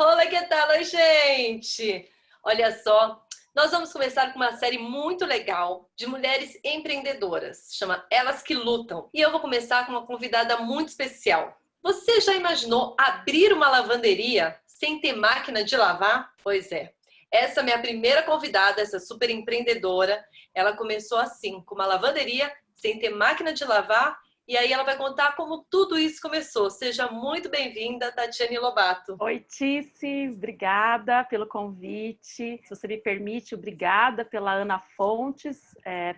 Olá, que tal, oi, gente? Olha só, nós vamos começar com uma série muito legal de mulheres empreendedoras, chama Elas que Lutam. E eu vou começar com uma convidada muito especial. Você já imaginou abrir uma lavanderia sem ter máquina de lavar? Pois é. Essa minha primeira convidada, essa super empreendedora, ela começou assim, com uma lavanderia sem ter máquina de lavar. E aí ela vai contar como tudo isso começou. Seja muito bem-vinda, Tatiane Lobato. Oi, Tice, obrigada pelo convite. Se você me permite, obrigada pela Ana Fontes,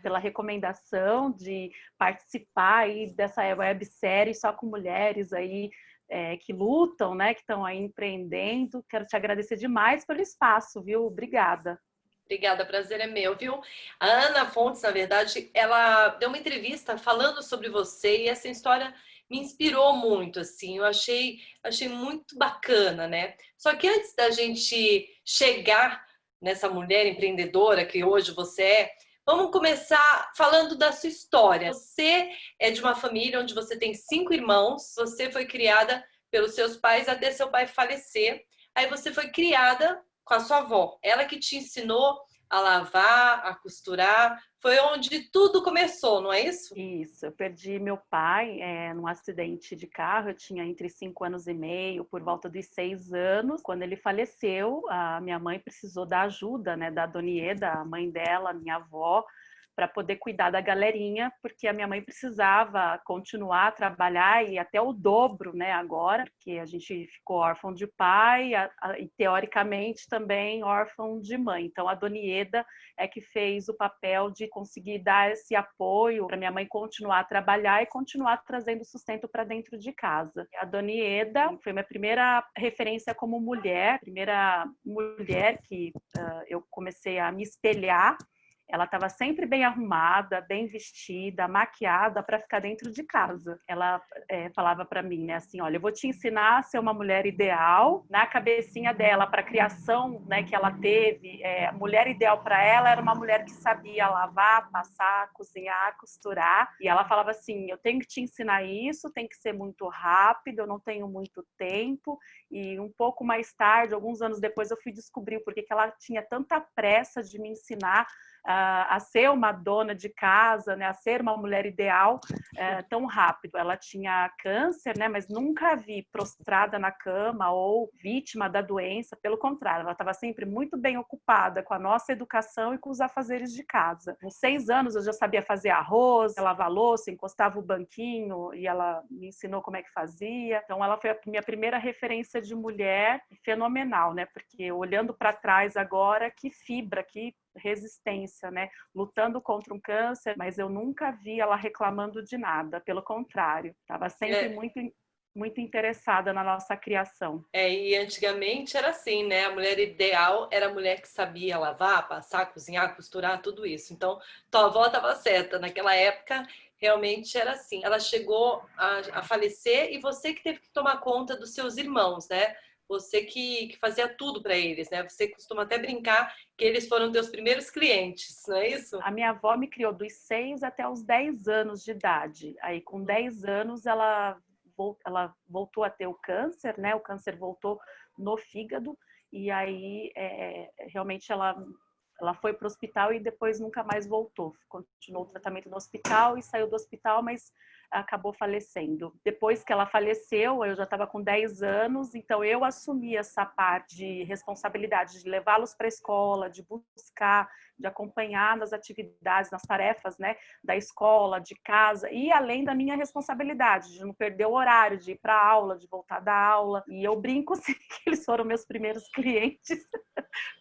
pela recomendação de participar aí dessa websérie só com mulheres aí que lutam, né, que estão aí empreendendo. Quero te agradecer demais pelo espaço, viu? Obrigada. Obrigada, prazer é meu, viu? A Ana Fontes, na verdade, ela deu uma entrevista falando sobre você e essa história me inspirou muito, assim, eu achei muito bacana, né? Só que antes da gente chegar nessa mulher empreendedora que hoje você vamos começar falando da sua história. Você é de uma família onde você tem 5 irmãos, você foi criada pelos seus pais até seu pai falecer, aí você foi criada com a sua avó. Ela que te ensinou a lavar, a costurar. Foi onde tudo começou, não é isso? Isso, eu perdi meu pai num acidente de carro, eu tinha entre 5 anos e meio, por volta dos 6 anos. Quando ele faleceu, a minha mãe precisou da ajuda, né, da Donieda, a mãe dela, minha avó, para poder cuidar da galerinha, porque a minha mãe precisava continuar a trabalhar e até o dobro, né, agora, porque a gente ficou órfão de pai e teoricamente também órfão de mãe. Então a Donieda é que fez o papel de conseguir dar esse apoio para minha mãe continuar a trabalhar e continuar trazendo sustento para dentro de casa. A Donieda foi minha primeira referência como mulher, primeira mulher que eu comecei a me espelhar. Ela estava sempre bem arrumada, bem vestida, maquiada para ficar dentro de casa. Ela falava para mim, né, assim, olha, eu vou te ensinar a ser uma mulher ideal. Na cabecinha dela, para a criação, né, que ela teve, a mulher ideal para ela era uma mulher que sabia lavar, passar, cozinhar, costurar. E ela falava assim, eu tenho que te ensinar isso, tem que ser muito rápido, eu não tenho muito tempo. E um pouco mais tarde, alguns anos depois, eu fui descobrir por que ela tinha tanta pressa de me ensinar a ser uma dona de casa, né, a ser uma mulher ideal tão rápido. Ela tinha câncer, né, mas nunca a vi prostrada na cama ou vítima da doença, pelo contrário, ela estava sempre muito bem ocupada com a nossa educação e com os afazeres de casa. Com 6 anos eu já sabia fazer arroz, lavar louça, encostava o banquinho e ela me ensinou como é que fazia. Então ela foi a minha primeira referência de mulher fenomenal, né, porque olhando para trás agora, que fibra, que resistência, né? Lutando contra um câncer, mas eu nunca vi ela reclamando de nada, pelo contrário, estava sempre muito interessada na nossa criação. E antigamente era assim, né? A mulher ideal era a mulher que sabia lavar, passar, cozinhar, costurar, tudo isso. Então, tua avó estava certa. Naquela época, realmente era assim. Ela chegou a falecer e você que teve que tomar conta dos seus irmãos, né? Você que fazia tudo para eles, né? Você costuma até brincar que eles foram teus primeiros clientes, não é isso? A minha avó me criou dos 6 até os 10 anos de idade. Aí, com 10 anos, ela voltou a ter o câncer, né? O câncer voltou no fígado. E aí, realmente, ela foi para o hospital e depois nunca mais voltou. Continuou o tratamento no hospital e saiu do hospital, mas acabou falecendo. Depois que ela faleceu, eu já estava com 10 anos, então eu assumi essa parte de responsabilidade de levá-los para a escola, de buscar, de acompanhar nas atividades, nas tarefas, né, da escola, de casa, e além da minha responsabilidade de não perder o horário, de ir para a aula, de voltar da aula. E eu brinco assim, que eles foram meus primeiros clientes,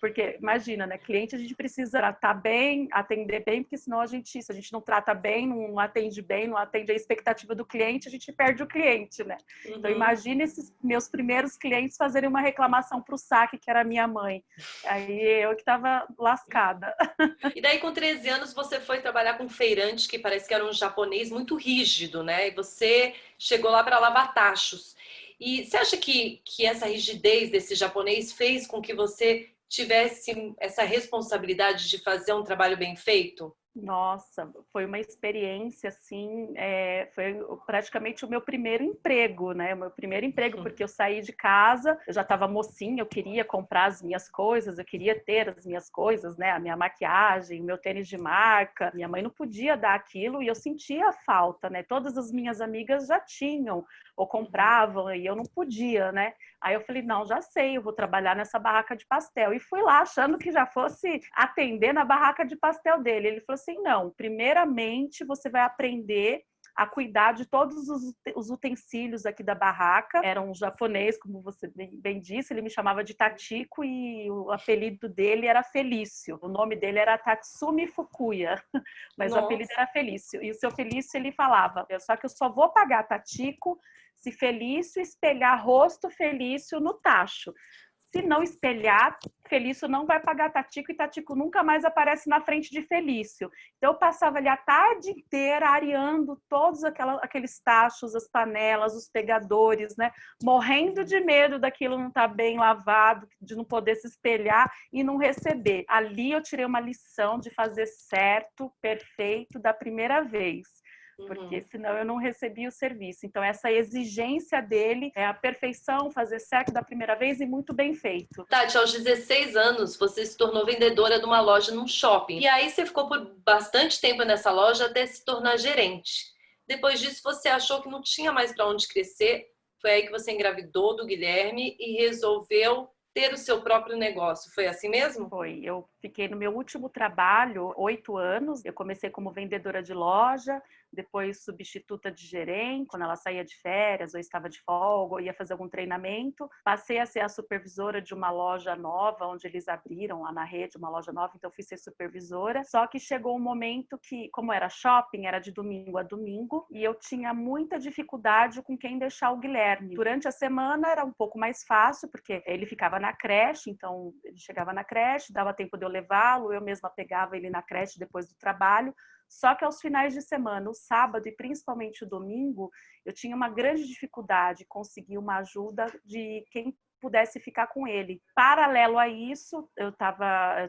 porque imagina, né, cliente a gente precisa tratar bem, atender bem, porque senão se a gente não trata bem, não atende bem, não atende a expectativa do cliente, a gente perde o cliente, né? Uhum. Então imagina esses meus primeiros clientes fazerem uma reclamação para o saque, que era a minha mãe. Aí eu que estava lascada. E daí, com 13 anos, você foi trabalhar com um feirante que parece que era um japonês muito rígido, né? E você chegou lá para lavar tachos. E você acha que essa rigidez desse japonês fez com que você tivesse essa responsabilidade de fazer um trabalho bem feito? Nossa, foi uma experiência assim, foi praticamente o meu primeiro emprego, né? O meu primeiro emprego, porque eu saí de casa, eu já estava mocinha, eu queria comprar as minhas coisas, eu queria ter as minhas coisas, né? A minha maquiagem, o meu tênis de marca. Minha mãe não podia dar aquilo e eu sentia a falta, né? Todas as minhas amigas já tinham ou compravam e eu não podia, né? Aí eu falei, não, já sei, eu vou trabalhar nessa barraca de pastel. E fui lá achando que já fosse atender na barraca de pastel dele. Ele falou assim, não, primeiramente você vai aprender a cuidar de todos os utensílios aqui da barraca. Era um japonês, como você bem disse, ele me chamava de Tatico e o apelido dele era Felício. O nome dele era Tatsumi Fukuya, mas o apelido Nossa. era Felício. E o seu Felício, ele falava, só que eu só vou pagar Tatico se Felício espelhar rosto Felício no tacho. Se não espelhar, Felício não vai pagar Tatico e Tatico nunca mais aparece na frente de Felício. Então eu passava ali a tarde inteira areando todos aqueles tachos, as panelas, os pegadores, né? Morrendo de medo daquilo não estar bem lavado, de não poder se espelhar e não receber. Ali eu tirei uma lição de fazer certo, perfeito, da primeira vez. Porque senão eu não recebia o serviço. Então, essa exigência dele é a perfeição, fazer certo da primeira vez e muito bem feito. Tati, aos 16 anos, você se tornou vendedora de uma loja num shopping. E aí você ficou por bastante tempo nessa loja até se tornar gerente. Depois disso, você achou que não tinha mais para onde crescer. Foi aí que você engravidou do Guilherme e resolveu ter o seu próprio negócio. Foi assim mesmo? Foi. Eu fiquei no meu último trabalho 8 anos. Eu comecei como vendedora de loja, depois substituta de gerente, quando ela saía de férias ou estava de folga ou ia fazer algum treinamento. Passei a ser a supervisora de uma loja nova, onde eles abriram lá na rede, uma loja nova, então fui ser supervisora. Só que chegou um momento que, como era shopping, era de domingo a domingo, e eu tinha muita dificuldade com quem deixar o Guilherme. Durante a semana era um pouco mais fácil, porque ele ficava na creche, então ele chegava na creche, dava tempo de eu levá-lo, eu mesma pegava ele na creche depois do trabalho. Só que aos finais de semana, o sábado e principalmente o domingo, eu tinha uma grande dificuldade em conseguir uma ajuda de quem pudesse ficar com ele. Paralelo a isso, eu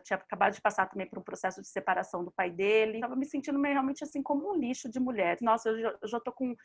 tinha acabado de passar também por um processo de separação do pai dele. Estava me sentindo realmente assim como um lixo de mulher. Nossa, eu já estou com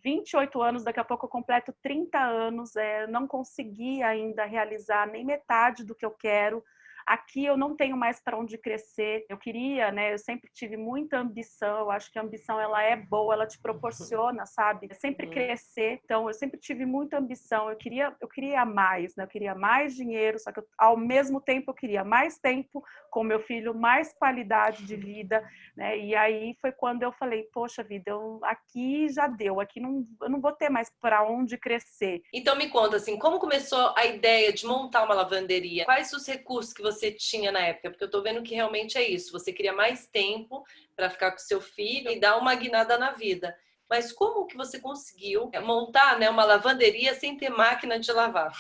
28 anos, daqui a pouco eu completo 30 anos, não consegui ainda realizar nem metade do que eu quero. Aqui eu não tenho mais para onde crescer. Eu queria, né? Eu sempre tive muita ambição. Eu acho que a ambição ela é boa, ela te proporciona, sabe? Sempre crescer. Então eu sempre tive muita ambição. Eu queria mais, né? Eu queria mais dinheiro, só que ao mesmo tempo eu queria mais tempo com meu filho, mais qualidade de vida, né? E aí foi quando eu falei, poxa vida, aqui já deu, aqui eu não vou ter mais para onde crescer. Então me conta assim, como começou a ideia de montar uma lavanderia? Quais os recursos que você tinha na época? Porque eu tô vendo que realmente é isso. Você queria mais tempo para ficar com seu filho e dar uma guinada na vida. Mas como que você conseguiu montar, né, uma lavanderia sem ter máquina de lavar?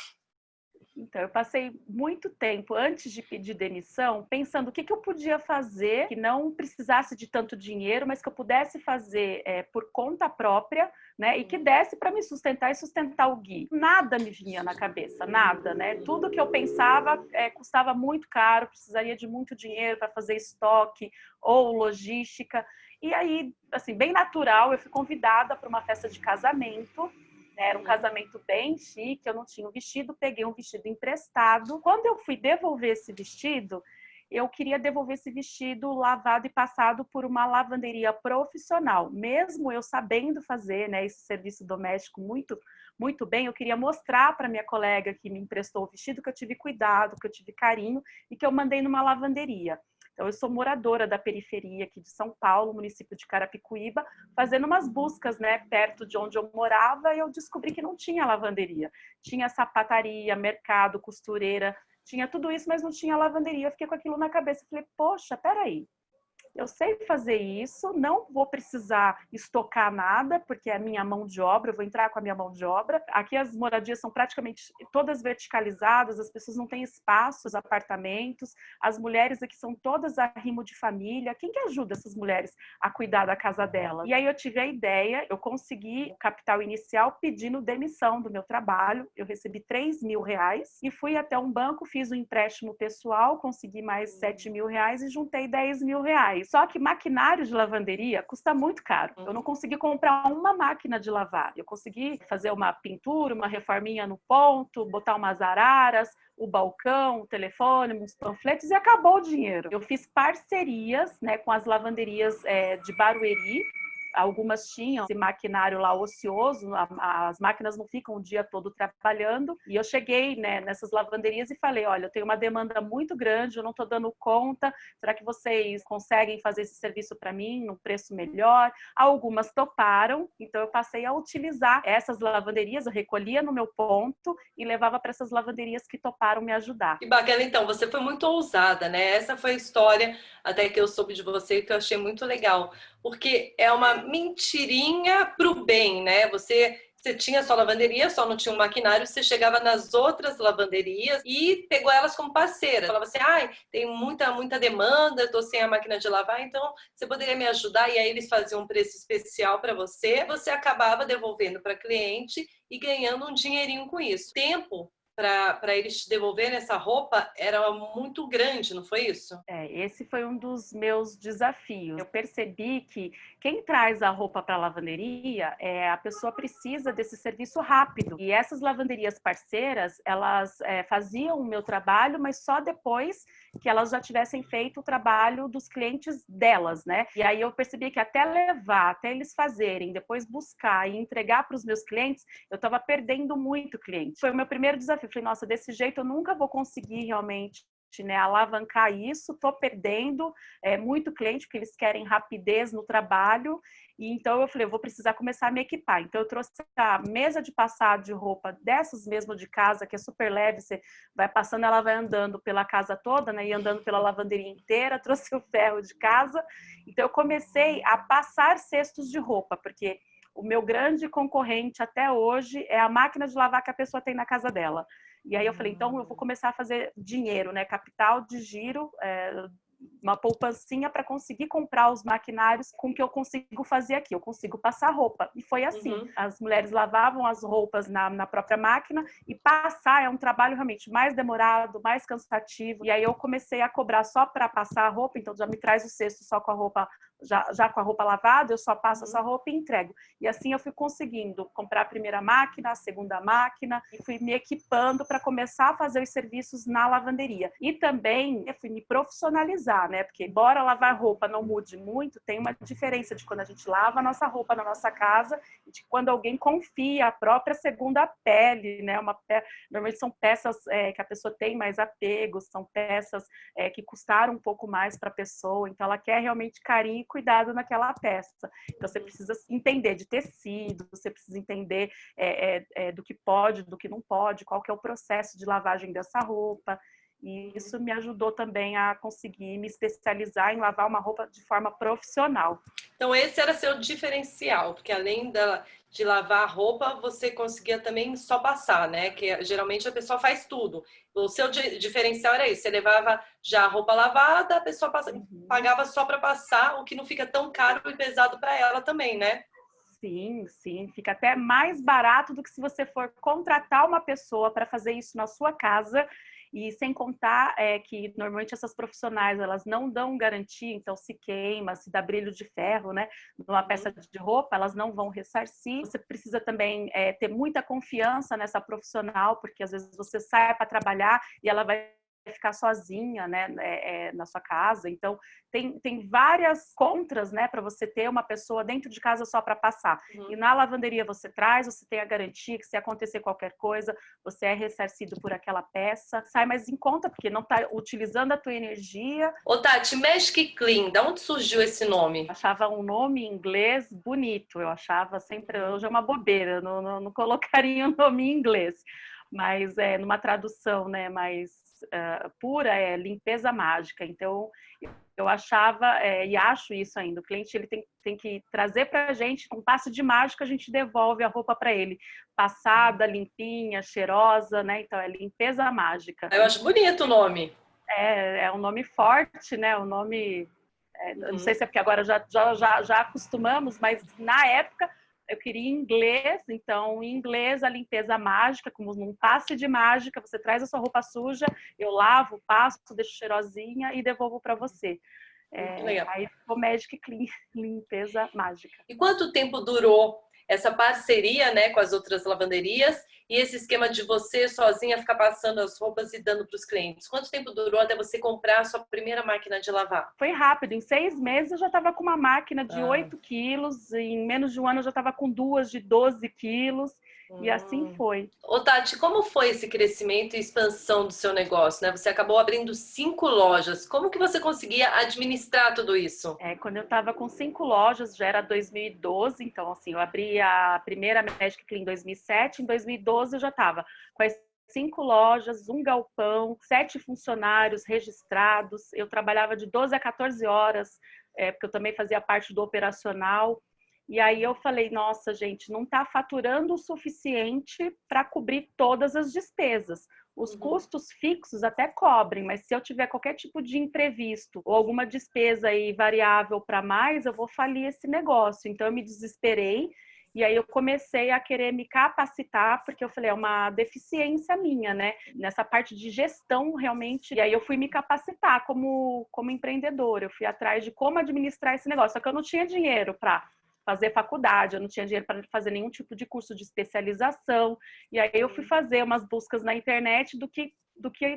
Então, eu passei muito tempo antes de pedir demissão pensando o que eu podia fazer que não precisasse de tanto dinheiro, mas que eu pudesse fazer por conta própria, né? E que desse para me sustentar e sustentar o Gui. Nada me vinha na cabeça, nada, né? Tudo que eu pensava custava muito caro, precisaria de muito dinheiro para fazer estoque ou logística. E aí, assim, bem natural, eu fui convidada para uma festa de casamento. Era um casamento bem chique, eu não tinha um vestido, peguei um vestido emprestado. Quando eu fui devolver esse vestido, eu queria devolver esse vestido lavado e passado por uma lavanderia profissional. Mesmo eu sabendo fazer, né, esse serviço doméstico muito bem, eu queria mostrar para minha colega que me emprestou o vestido que eu tive cuidado, que eu tive carinho e que eu mandei numa lavanderia. Então, eu sou moradora da periferia aqui de São Paulo, município de Carapicuíba, fazendo umas buscas, né, perto de onde eu morava, e eu descobri que não tinha lavanderia. Tinha sapataria, mercado, costureira, tinha tudo isso, mas não tinha lavanderia. Eu fiquei com aquilo na cabeça. Falei, poxa, peraí. Eu sei fazer isso, não vou precisar estocar nada, porque é a minha mão de obra, eu vou entrar com a minha mão de obra. Aqui as moradias são praticamente todas verticalizadas, as pessoas não têm espaço, os apartamentos, as mulheres aqui são todas arrimo de família. Quem que ajuda essas mulheres a cuidar da casa delas? E aí eu tive a ideia, eu consegui o capital inicial pedindo demissão do meu trabalho, eu recebi R$ 3.000 e fui até um banco, fiz um empréstimo pessoal, consegui mais R$ 7.000 e juntei R$ 10.000. foi. Só que maquinário de lavanderia custa muito caro. Eu não consegui comprar uma máquina de lavar. Eu consegui fazer uma pintura, uma reforminha no ponto, botar umas araras, o balcão, o telefone, uns panfletos e acabou o dinheiro. Eu fiz parcerias, né, com as lavanderias de Barueri. Algumas tinham esse maquinário lá ocioso, as máquinas não ficam o dia todo trabalhando. E eu cheguei, né, nessas lavanderias e falei, olha, eu tenho uma demanda muito grande, eu não estou dando conta, será que vocês conseguem fazer esse serviço para mim num preço melhor? Algumas toparam, então eu passei a utilizar essas lavanderias, eu recolhia no meu ponto e levava para essas lavanderias que toparam me ajudar. Que bacana, então, você foi muito ousada, né? Essa foi a história até que eu soube de você que eu achei muito legal, porque é uma mentirinha pro bem, né? Você tinha só lavanderia, só não tinha um maquinário, você chegava nas outras lavanderias e pegou elas como parceira. Falava assim, ai, tem muita demanda, eu tô sem a máquina de lavar, então você poderia me ajudar? E aí eles faziam um preço especial para você acabava devolvendo para cliente e ganhando um dinheirinho com isso. Tempo para eles te devolverem essa roupa era muito grande, não foi isso? Esse foi um dos meus desafios. Eu percebi que quem traz a roupa para a lavanderia, a pessoa precisa desse serviço rápido. E essas lavanderias parceiras, elas faziam o meu trabalho, mas só depois que elas já tivessem feito o trabalho dos clientes delas, né? E aí eu percebi que até levar, até eles fazerem, depois buscar e entregar para os meus clientes, eu estava perdendo muito cliente. Foi o meu primeiro desafio. Falei, nossa, desse jeito eu nunca vou conseguir realmente, né, alavancar isso, estou perdendo muito cliente, porque eles querem rapidez no trabalho, e então eu falei, eu vou precisar começar a me equipar. Então eu trouxe a mesa de passar de roupa dessas mesmo de casa, que é super leve, você vai passando, ela vai andando pela casa toda, né, e andando pela lavanderia inteira, trouxe o ferro de casa, então eu comecei a passar cestos de roupa, porque o meu grande concorrente até hoje é a máquina de lavar que a pessoa tem na casa dela. E aí eu falei, então eu vou começar a fazer dinheiro, né? Capital de giro, uma poupancinha para conseguir comprar os maquinários com que eu consigo fazer aqui. Eu consigo passar roupa. E foi assim. Uhum. As mulheres lavavam as roupas na própria máquina e passar é um trabalho realmente mais demorado, mais cansativo. E aí eu comecei a cobrar só para passar a roupa, então já me traz o cesto só com a roupa, já com a roupa lavada, eu só passo essa roupa e entrego. E assim eu fui conseguindo comprar a primeira máquina, a segunda máquina e fui me equipando para começar a fazer os serviços na lavanderia. E também eu fui me profissionalizar, né? Porque embora lavar roupa não mude muito, tem uma diferença de quando a gente lava a nossa roupa na nossa casa e de quando alguém confia a própria segunda pele, né? Normalmente são peças que a pessoa tem mais apego, são peças que custaram um pouco mais para a pessoa, então ela quer realmente carinho e cuidado naquela peça. Então você precisa entender de tecido, você precisa entender do que pode, do que não pode, qual que é o processo de lavagem dessa roupa. E isso me ajudou também a conseguir me especializar em lavar uma roupa de forma profissional. Então esse era seu diferencial, porque além de lavar a roupa, você conseguia também só passar, né? Que geralmente a pessoa faz tudo. O seu diferencial era isso, você levava já a roupa lavada, a pessoa pagava só para passar, o que não fica tão caro e pesado para ela também, né? Sim, sim, fica até mais barato do que se você for contratar uma pessoa para fazer isso na sua casa. E sem contar que normalmente essas profissionais elas não dão garantia, então se queima, se dá brilho de ferro, né, numa peça de roupa, elas não vão ressarcir. Você precisa também ter muita confiança nessa profissional, porque às vezes você sai para trabalhar e ela vai ficar sozinha, né, na sua casa. Então tem várias contras, né, para você ter uma pessoa dentro de casa só para passar. E na lavanderia você traz, você tem a garantia que se acontecer qualquer coisa, você é ressarcido por aquela peça, sai mais em conta porque não está utilizando a tua energia. Ô Tati, Magic Clean, da onde surgiu esse nome? Eu achava um nome em inglês bonito, eu achava sempre, hoje é uma bobeira, não colocaria um nome em inglês, mas numa tradução, né, mais pura, limpeza mágica. Então eu achava e acho isso ainda, o cliente ele tem que trazer para a gente um passe de mágica, a gente devolve a roupa para ele, passada, limpinha, cheirosa, né? Então é limpeza mágica. Eu acho bonito o nome. É um nome forte, né? Um nome, não sei se é porque agora já acostumamos, mas na época eu queria em inglês, então em inglês a limpeza mágica, como num passe de mágica, você traz a sua roupa suja, eu lavo, passo, deixo cheirosinha e devolvo para você. Muito legal. Aí ficou Magic Clean, limpeza mágica. E quanto tempo durou essa parceria, né, com as outras lavanderias e esse esquema de você sozinha ficar passando as roupas e dando para os clientes? Quanto tempo durou até você comprar a sua primeira máquina de lavar? Foi rápido, em 6 meses eu já estava com uma máquina de 8 quilos, em menos de um ano eu já estava com duas de 12 quilos, e assim foi. Ô Tati, como foi esse crescimento e expansão do seu negócio, né? Você acabou abrindo 5 lojas. Como que você conseguia administrar tudo isso? Quando eu estava com 5 lojas, já era 2012, então assim, eu abri a primeira Magic Clean em 2007, em 2012 eu já estava com as 5 lojas, um galpão, 7 funcionários registrados, eu trabalhava de 12 a 14 horas, porque eu também fazia parte do operacional. E aí eu falei, nossa, gente, não está faturando o suficiente para cobrir todas as despesas. Os custos fixos até cobrem, mas se eu tiver qualquer tipo de imprevisto ou alguma despesa aí variável para mais, eu vou falir esse negócio. Então eu me desesperei e aí eu comecei a querer me capacitar, porque eu falei, é uma deficiência minha, né? Nessa parte de gestão, realmente. E aí eu fui me capacitar como empreendedora. Eu fui atrás de como administrar esse negócio. Só que eu não tinha dinheiro para fazer faculdade, eu não tinha dinheiro para fazer nenhum tipo de curso de especialização. E aí eu fui fazer umas buscas na internet do que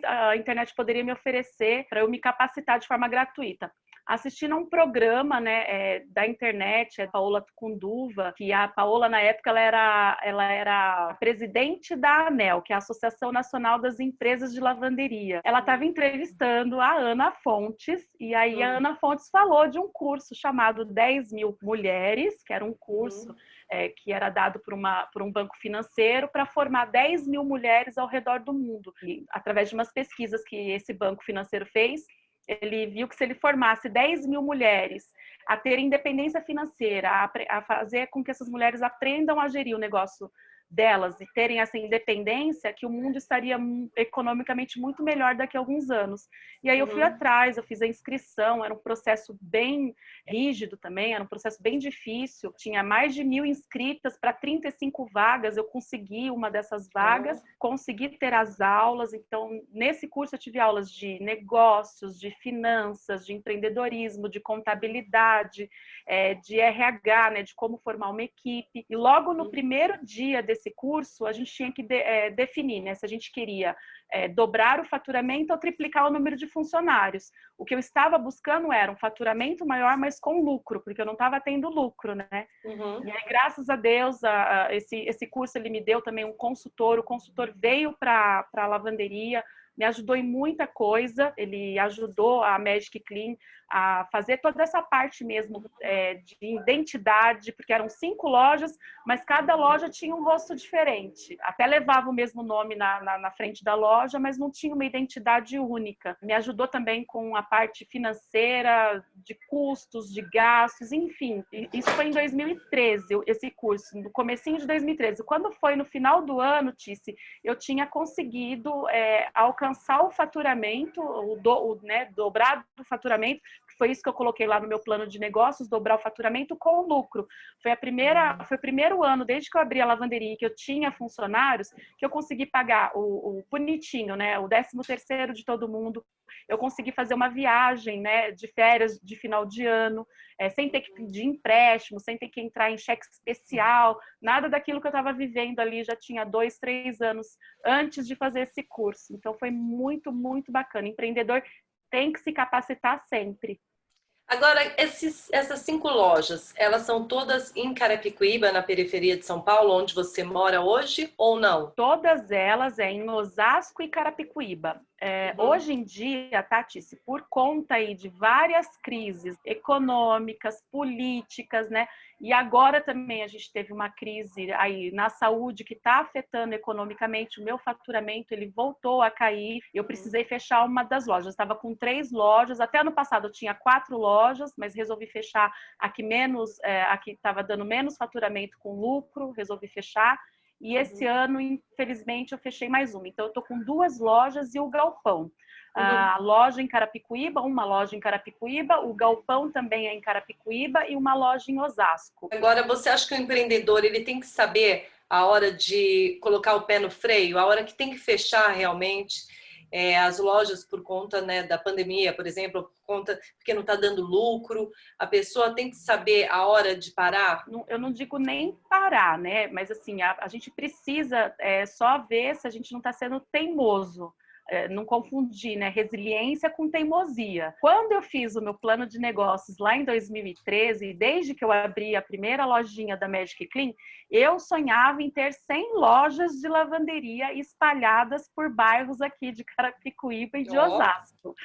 a internet poderia me oferecer para eu me capacitar de forma gratuita. Assistindo a um programa, né, da internet, a Paola Tucunduva, que a Paola, na época, ela era presidente da ANEL, que é a Associação Nacional das Empresas de Lavanderia. Ela estava entrevistando a Ana Fontes, e aí a Ana Fontes falou de um curso chamado 10 mil Mulheres, que era um curso que era dado por um banco financeiro para formar 10 mil mulheres ao redor do mundo. E, através de umas pesquisas que esse banco financeiro fez, ele viu que se ele formasse 10 mil mulheres a ter independência financeira, a fazer com que essas mulheres aprendam a gerir o negócio delas e terem essa independência, que o mundo estaria economicamente muito melhor daqui a alguns anos. E aí eu fui atrás, eu fiz a inscrição, era um processo bem rígido também, era um processo bem difícil, tinha mais de 1.000 inscritas para 35 vagas, eu consegui uma dessas vagas, consegui ter as aulas, então nesse curso eu tive aulas de negócios, de finanças, de empreendedorismo, de contabilidade, de RH, né, de como formar uma equipe, e logo no primeiro dia desse curso, a gente tinha que definir, né, se a gente queria dobrar o faturamento ou triplicar o número de funcionários. O que eu estava buscando era um faturamento maior, mas com lucro, porque eu não estava tendo lucro, né? E aí, graças a Deus, esse curso ele me deu também um consultor, o consultor veio para a lavanderia, me ajudou em muita coisa, ele ajudou a Magic Clean a fazer toda essa parte mesmo de identidade, porque eram 5 lojas, mas cada loja tinha um rosto diferente. Até levava o mesmo nome na frente da loja, mas não tinha uma identidade única. Me ajudou também com a parte financeira, de custos, de gastos, enfim. Isso foi em 2013, esse curso, no comecinho de 2013. Quando foi no final do ano, Tice, eu tinha conseguido alcançar o faturamento, dobrar o faturamento, que foi isso que eu coloquei lá no meu plano de negócios, dobrar o faturamento com lucro. Foi o primeiro ano, desde que eu abri a lavanderia, que eu tinha funcionários, que eu consegui pagar o bonitinho, né, o 13º de todo mundo. Eu consegui fazer uma viagem, né, de férias de final de ano, sem ter que pedir empréstimo, sem ter que entrar em cheque especial, nada daquilo que eu estava vivendo ali, já tinha 2, 3 anos antes de fazer esse curso. Então foi muito, muito bacana. Empreendedor tem que se capacitar sempre. Agora, essas 5 lojas, elas são todas em Carapicuíba, na periferia de São Paulo, onde você mora hoje, ou não? Todas elas em Osasco e Carapicuíba. Hoje em dia, Tatice, por conta aí de várias crises econômicas, políticas, né? E agora também a gente teve uma crise aí na saúde que está afetando economicamente. O meu faturamento ele voltou a cair. Eu precisei fechar uma das lojas. Eu estava com 3 lojas. Até ano passado eu tinha 4 lojas, mas resolvi fechar a que estava dando menos faturamento com lucro. Resolvi fechar. E esse ano, infelizmente, eu fechei mais uma. Então, eu estou com 2 lojas e o galpão. A loja em Carapicuíba, uma loja em Carapicuíba, o galpão também é em Carapicuíba e uma loja em Osasco. Agora, você acha que o empreendedor ele tem que saber a hora de colocar o pé no freio, a hora que tem que fechar realmente as lojas por conta, né, da pandemia, por exemplo, por conta porque não está dando lucro, a pessoa tem que saber a hora de parar? Eu não digo nem parar, né? Mas assim, a gente precisa só ver se a gente não está sendo teimoso. Não confundir, né, resiliência com teimosia. Quando eu fiz o meu plano de negócios lá em 2013, desde que eu abri a primeira lojinha da Magic Clean, eu sonhava em ter 100 lojas de lavanderia espalhadas por bairros aqui de Carapicuíba e de Osasco.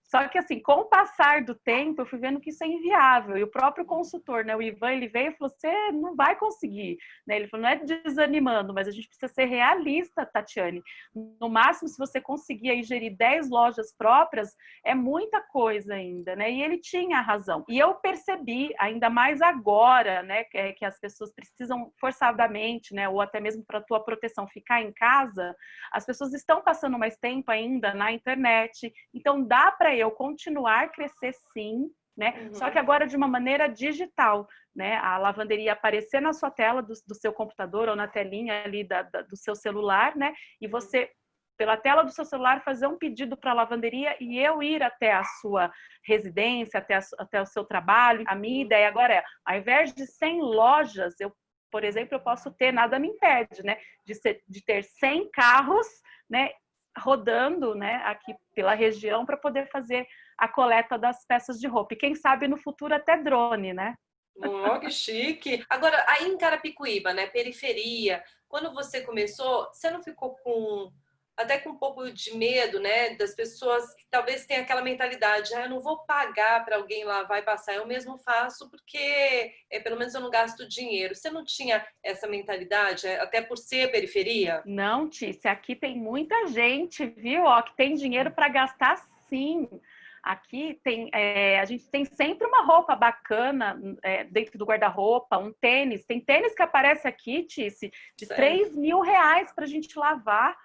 Só que assim, com o passar do tempo, eu fui vendo que isso é inviável. E o próprio consultor, né, o Ivan, ele veio e falou: você não vai conseguir. Né? Ele falou: não é desanimando, mas a gente precisa ser realista, Tatiane. No máximo, se você conseguir aí gerir 10 lojas próprias, é muita coisa ainda, né? E ele tinha razão. E eu percebi, ainda mais agora, né, que as pessoas precisam forçadamente, né, ou até mesmo para a tua proteção, ficar em casa, as pessoas estão passando mais tempo ainda na internet. Então, dá para eu continuar a crescer sim, né? Só que agora de uma maneira digital, né? A lavanderia aparecer na sua tela do seu computador ou na telinha ali do seu celular, né? E você, pela tela do seu celular, fazer um pedido para a lavanderia e eu ir até a sua residência, até o seu trabalho. A minha ideia agora é, ao invés de 100 lojas, por exemplo, eu posso ter, nada me impede, né? De ter 100 carros, né? Rodando, né, aqui pela região para poder fazer a coleta das peças de roupa. E quem sabe no futuro até drone, né? Oh, que chique! Agora, aí em Carapicuíba, né, periferia, quando você começou, você não ficou até com um pouco de medo, né, das pessoas que talvez tenham aquela mentalidade, eu não vou pagar para alguém lá, vai passar, eu mesmo faço porque pelo menos eu não gasto dinheiro. Você não tinha essa mentalidade, até por ser periferia? Não, Tícia, aqui tem muita gente, viu, ó, que tem dinheiro para gastar sim. Aqui a gente tem sempre uma roupa bacana dentro do guarda-roupa, um tênis. Tem tênis que aparece aqui, Tícia, de R$ 3.000 para a gente lavar.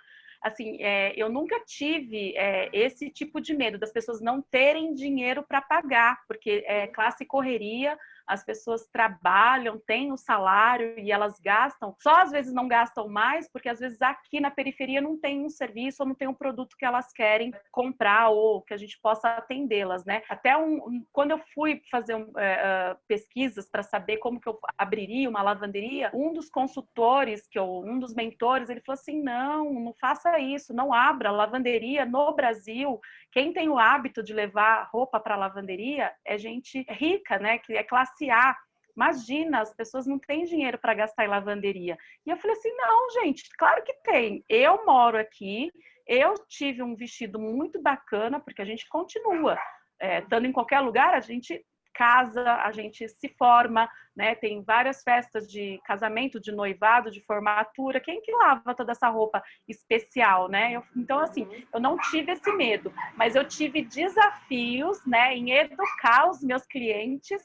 Assim, eu nunca tive esse tipo de medo das pessoas não terem dinheiro para pagar, porque é classe correria, as pessoas trabalham, têm o salário e elas gastam, só às vezes não gastam mais, porque às vezes aqui na periferia não tem um serviço ou não tem um produto que elas querem comprar ou que a gente possa atendê-las, né? Até quando eu fui fazer pesquisas para saber como que eu abriria uma lavanderia, um dos consultores, um dos mentores, ele falou assim, não faça isso, não abra lavanderia no Brasil. Quem tem o hábito de levar roupa para lavanderia é gente rica, né? Que é classe A. Imagina, as pessoas não têm dinheiro para gastar em lavanderia. E eu falei assim, não, gente, claro que tem. Eu moro aqui, eu tive um vestido muito bacana, porque a gente continua. Estando em qualquer lugar, a gente casa, a gente se forma, né? Tem várias festas de casamento, de noivado, de formatura. Quem que lava toda essa roupa especial, né? Então, assim, eu não tive esse medo, mas eu tive desafios, né, em educar os meus clientes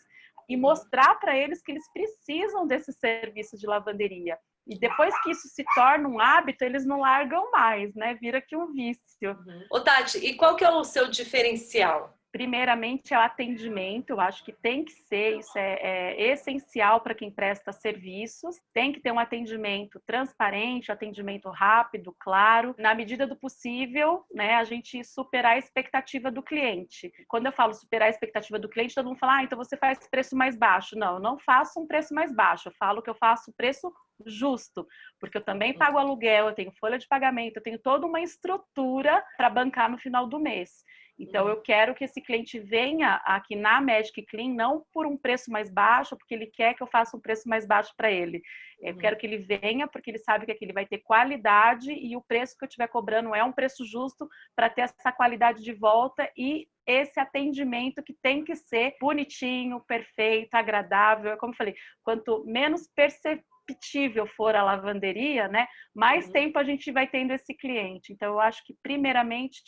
e mostrar para eles que eles precisam desse serviço de lavanderia. E depois que isso se torna um hábito, eles não largam mais, né? Vira que um vício. Ô, Tati, e qual que é o seu diferencial? Primeiramente, é o atendimento, eu acho que tem que ser, isso é essencial para quem presta serviços, tem que ter um atendimento transparente, atendimento rápido, claro, na medida do possível, né, a gente superar a expectativa do cliente. Quando eu falo superar a expectativa do cliente, todo mundo fala, então você faz preço mais baixo. Não, eu não faço um preço mais baixo, eu falo que eu faço preço justo, porque eu também pago aluguel, eu tenho folha de pagamento, eu tenho toda uma estrutura para bancar no final do mês. Então, eu quero que esse cliente venha aqui na Magic Clean, não por um preço mais baixo, porque ele quer que eu faça um preço mais baixo para ele. Eu quero que ele venha porque ele sabe que aqui ele vai ter qualidade e o preço que eu estiver cobrando é um preço justo para ter essa qualidade de volta e esse atendimento que tem que ser bonitinho, perfeito, agradável. Como eu falei, quanto menos perceptível for a lavanderia, né, mais tempo a gente vai tendo esse cliente. Então, eu acho que, primeiramente,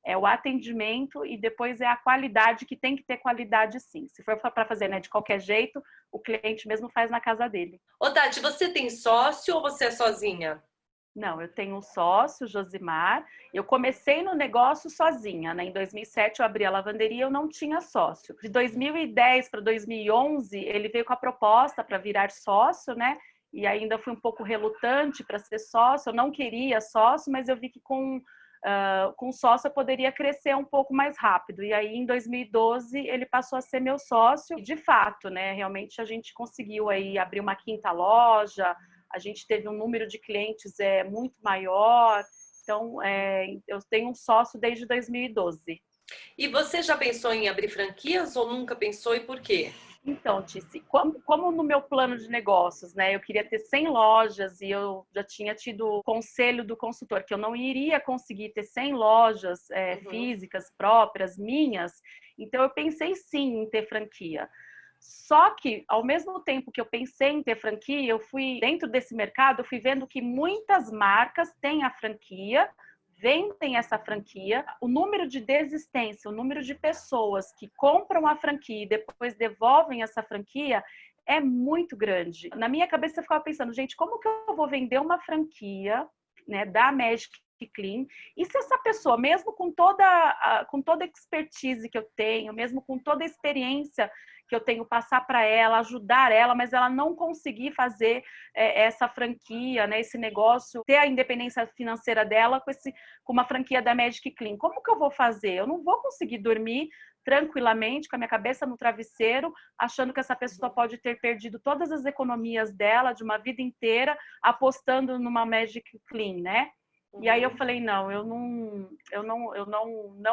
é o atendimento e depois é a qualidade, que tem que ter qualidade sim. Se for para fazer, né, de qualquer jeito, o cliente mesmo faz na casa dele. Ô, Tati, você tem sócio ou você é sozinha? Não, eu tenho um sócio, Josimar. Eu comecei no negócio sozinha, né? Em 2007 eu abri a lavanderia, eu não tinha sócio. De 2010 para 2011, ele veio com a proposta para virar sócio, né? E ainda fui um pouco relutante para ser sócio. Eu não queria sócio, mas eu vi que com com sócio eu poderia crescer um pouco mais rápido. E aí, em 2012, ele passou a ser meu sócio. E, de fato, né, realmente a gente conseguiu aí abrir uma quinta loja, a gente teve um número de clientes muito maior. Então, eu tenho um sócio desde 2012. E você já pensou em abrir franquias ou nunca pensou e por quê? Então, Tici, como no meu plano de negócios, né, eu queria ter 100 lojas e eu já tinha tido o conselho do consultor que eu não iria conseguir ter 100 lojas físicas próprias, minhas, então eu pensei sim em ter franquia. Só que, ao mesmo tempo que eu pensei em ter franquia, eu fui, dentro desse mercado, eu fui vendo que muitas marcas têm a franquia, vendem essa franquia, o número de desistência, o número de pessoas que compram a franquia e depois devolvem essa franquia é muito grande. Na minha cabeça eu ficava pensando, gente, como que eu vou vender uma franquia, né, da Magic Clean? E se essa pessoa, mesmo com toda a expertise que eu tenho, mesmo com toda a experiência que eu tenho, passar para ela, ajudar ela, mas ela não conseguir fazer essa franquia, né, esse negócio, ter a independência financeira dela com uma franquia da Magic Clean. Como que eu vou fazer? Eu não vou conseguir dormir tranquilamente, com a minha cabeça no travesseiro, achando que essa pessoa pode ter perdido todas as economias dela de uma vida inteira apostando numa Magic Clean, né? E aí eu falei, não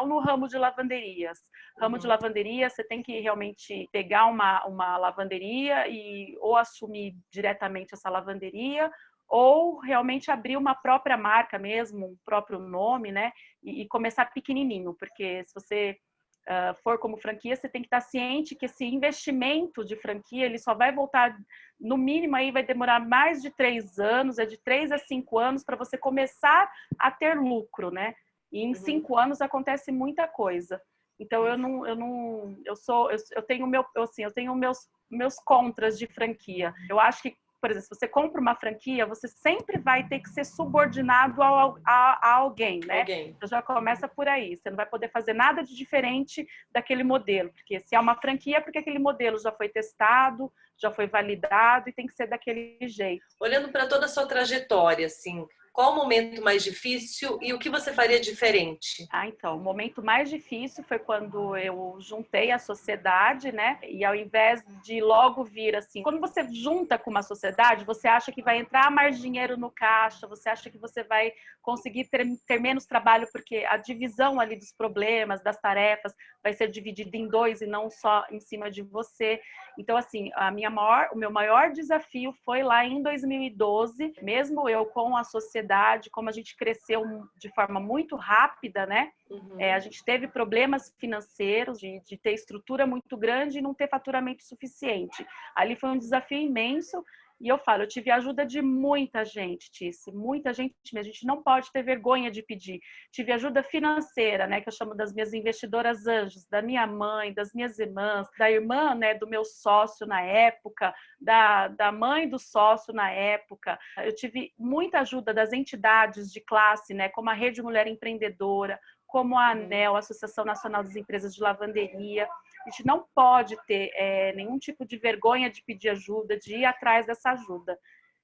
no ramo de lavanderias. Ramo de lavanderia, você tem que realmente pegar uma lavanderia ou assumir diretamente essa lavanderia, ou realmente abrir uma própria marca mesmo, um próprio nome, né? E começar pequenininho, porque se você for como franquia, você tem que estar ciente que esse investimento de franquia, ele só vai voltar, no mínimo aí vai demorar mais de 3 anos, de 3 a 5 anos para você começar a ter lucro, né? E em 5 anos acontece muita coisa. Então eu tenho meus contras de franquia. Eu acho que, por exemplo, se você compra uma franquia, você sempre vai ter que ser subordinado a alguém, né? Então já começa por aí. Você não vai poder fazer nada de diferente daquele modelo, porque se é uma franquia, é porque aquele modelo já foi testado, já foi validado e tem que ser daquele jeito. Olhando para toda a sua trajetória, assim, qual o momento mais difícil e o que você faria diferente? Então, o momento mais difícil foi quando eu juntei a sociedade, né? E ao invés de logo vir assim, quando você junta com uma sociedade, você acha que vai entrar mais dinheiro no caixa, você acha que você vai conseguir ter menos trabalho, porque a divisão ali dos problemas, das tarefas, vai ser dividida em 2 e não só em cima de você. Então, assim, o meu maior desafio foi lá em 2012, mesmo eu com a sociedade, como a gente cresceu de forma muito rápida, né? A gente teve problemas financeiros, de ter estrutura muito grande e não ter faturamento suficiente. Ali foi um desafio imenso. E eu tive a ajuda de muita gente, Tice, muita gente mesmo. A gente não pode ter vergonha de pedir. Tive ajuda financeira, né, que eu chamo das minhas investidoras anjos, da minha mãe, das minhas irmãs, da irmã, né, do meu sócio na época, da mãe do sócio na época. Eu tive muita ajuda das entidades de classe, né, como a Rede Mulher Empreendedora, como a ANEL, a Associação Nacional das Empresas de Lavanderia. A gente não pode ter nenhum tipo de vergonha de pedir ajuda, de ir atrás dessa ajuda.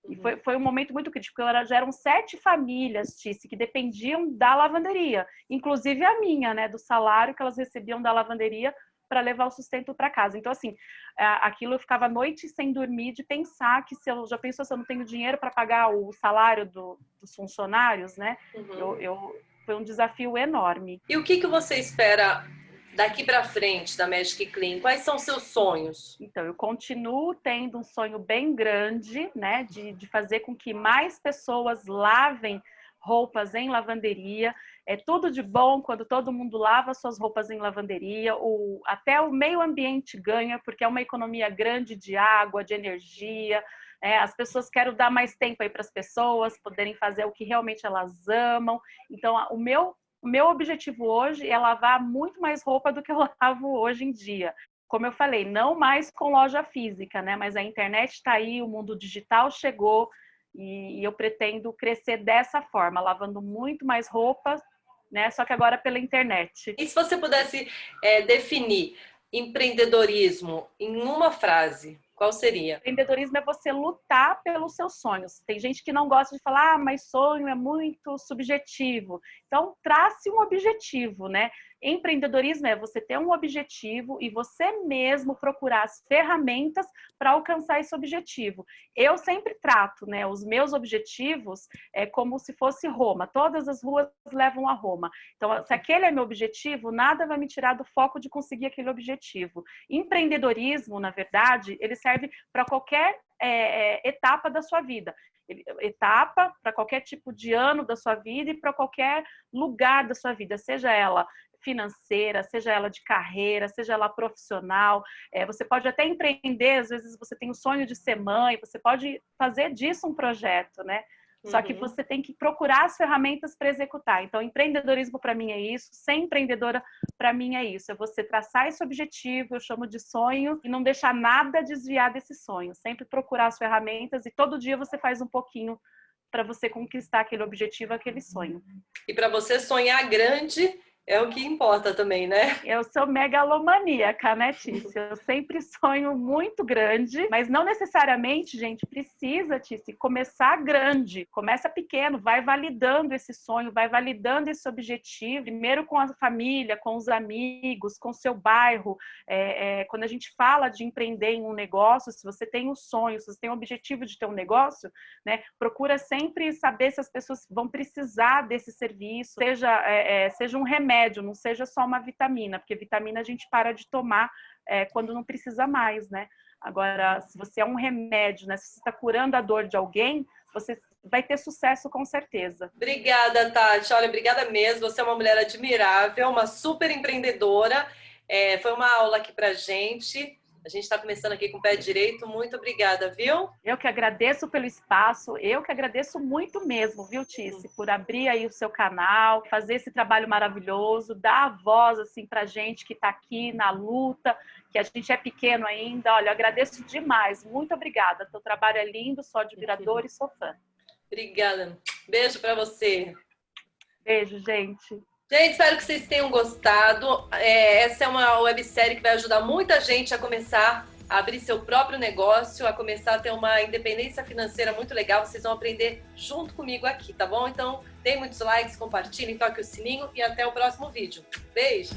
E foi um momento muito crítico, porque já eram 7 famílias, Tice, que dependiam da lavanderia, inclusive a minha, né, do salário que elas recebiam da lavanderia para levar o sustento para casa. Então, assim, aquilo eu ficava a noite sem dormir de pensar que se eu não tenho dinheiro para pagar o salário dos funcionários, né? Foi um desafio enorme. E o que você espera daqui para frente da Magic Clean? Quais são os seus sonhos? Então, eu continuo tendo um sonho bem grande, né, de fazer com que mais pessoas lavem roupas em lavanderia. É tudo de bom quando todo mundo lava suas roupas em lavanderia. Até o meio ambiente ganha, porque é uma economia grande de água, de energia. As pessoas querem dar mais tempo aí para as pessoas poderem fazer o que realmente elas amam. Então, o meu objetivo hoje é lavar muito mais roupa do que eu lavo hoje em dia. Como eu falei, não mais com loja física, né? Mas a internet está aí, o mundo digital chegou e eu pretendo crescer dessa forma, lavando muito mais roupas, né? Só que agora pela internet. E se você pudesse definir empreendedorismo em uma frase, qual seria? Empreendedorismo é você lutar pelos seus sonhos. Tem gente que não gosta de falar, mas sonho é muito subjetivo. Então, trace um objetivo, né? Empreendedorismo é você ter um objetivo e você mesmo procurar as ferramentas para alcançar esse objetivo. Eu sempre trato, né, os meus objetivos como se fosse Roma. Todas as ruas levam a Roma. Então, se aquele é meu objetivo, nada vai me tirar do foco de conseguir aquele objetivo. Empreendedorismo, na verdade, ele serve para qualquer etapa da sua vida. Etapa para qualquer tipo de ano da sua vida e para qualquer lugar da sua vida, seja ela financeira, seja ela de carreira, seja ela profissional. Você pode até empreender, às vezes você tem o sonho de ser mãe, você pode fazer disso um projeto, né? Só que você tem que procurar as ferramentas para executar. Então, empreendedorismo para mim é isso, ser empreendedora para mim é isso. É você traçar esse objetivo, eu chamo de sonho, e não deixar nada desviar desse sonho. Sempre procurar as ferramentas e todo dia você faz um pouquinho para você conquistar aquele objetivo, aquele sonho. E para você sonhar grande é o que importa também, né? Eu sou megalomaníaca, né, Tícia? Eu sempre sonho muito grande, mas não necessariamente, gente, precisa, Tícia, começar grande. Começa pequeno, vai validando esse sonho, vai validando esse objetivo, primeiro com a família, com os amigos, com o seu bairro. Quando a gente fala de empreender em um negócio, se você tem um sonho, se você tem o objetivo de ter um negócio, né, procura sempre saber se as pessoas vão precisar desse serviço, seja um remédio, não seja só uma vitamina, porque vitamina a gente para de tomar quando não precisa mais, né? Agora, se você é um remédio, né? Se você está curando a dor de alguém, você vai ter sucesso com certeza. Obrigada, Tati. Olha, obrigada mesmo. Você é uma mulher admirável, uma super empreendedora. Foi uma aula aqui pra gente. A gente está começando aqui com o pé direito. Muito obrigada, viu? Eu que agradeço pelo espaço, eu que agradeço muito mesmo, viu, Tícia, por abrir aí o seu canal, fazer esse trabalho maravilhoso, dar a voz assim pra gente que está aqui na luta, que a gente é pequeno ainda. Olha, eu agradeço demais. Muito obrigada. Teu trabalho é lindo, sou admiradora e sou fã. Obrigada. Beijo para você. Beijo, gente. Gente, espero que vocês tenham gostado. Essa é uma websérie que vai ajudar muita gente a começar a abrir seu próprio negócio, a começar a ter uma independência financeira muito legal. Vocês vão aprender junto comigo aqui, tá bom? Então, deem muitos likes, compartilhem, toquem o sininho e até o próximo vídeo. Beijo!